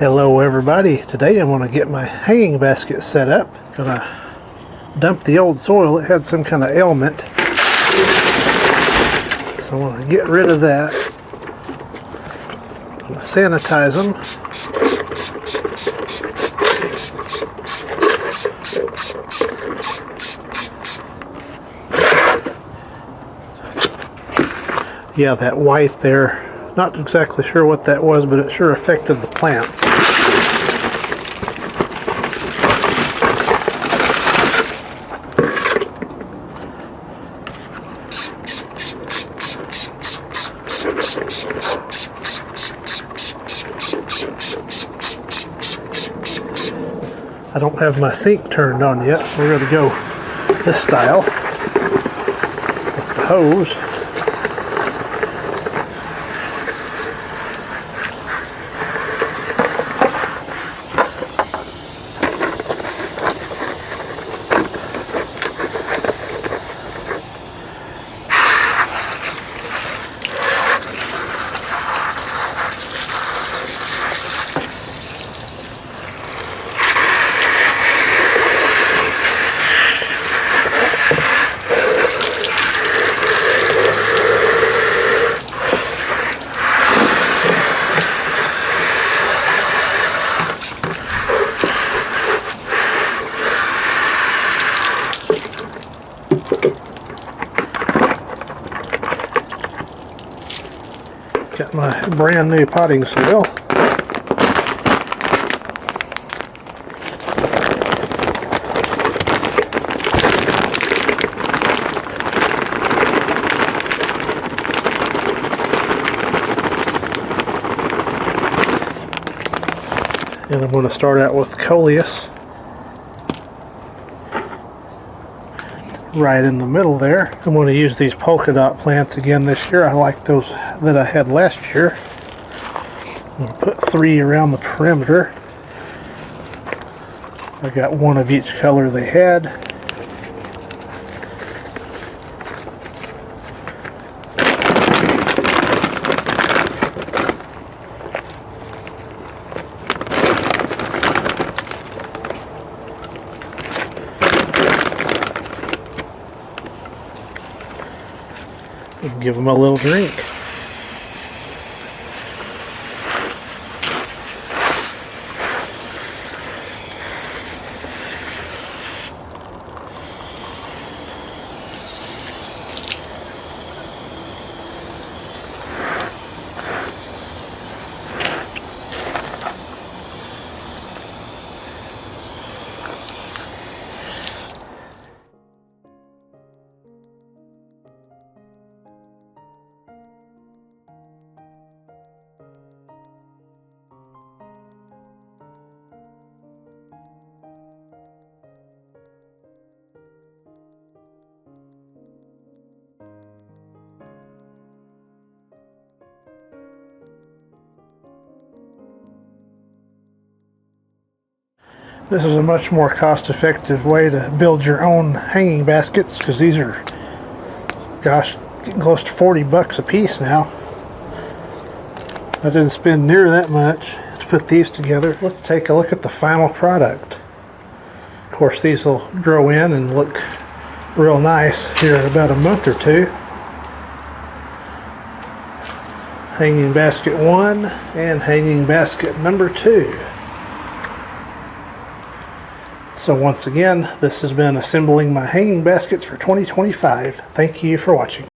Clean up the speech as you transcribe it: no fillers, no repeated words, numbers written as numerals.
Hello everybody, today I'm going to get my hanging basket set up. I'm going to dump the old soil. It had some kind of ailment, so I'm going to get rid of that. I'm going to sanitize them. Yeah, that white there, not exactly sure what that was, but it sure affected the plants. I don't have my sink turned on yet. We're going to go this style with the hose. Got my brand new potting soil. And I'm going to start out with Coleus right in the middle there. I'm going to use these polka dot plants again this year. I like those that I had last year. I'm going to put 3 around the perimeter. I got 1 of each color they had. And give them a little drink. This is a much more cost-effective way to build your own hanging baskets, because these are, gosh, getting close to 40 bucks a piece now. I didn't spend near that much to put these together. Let's take a look at the final product. Of course, these will grow in and look real nice here in about a month or two. Hanging basket 1 and hanging basket number 2. So once again, this has been assembling my hanging baskets for 2025. Thank you for watching.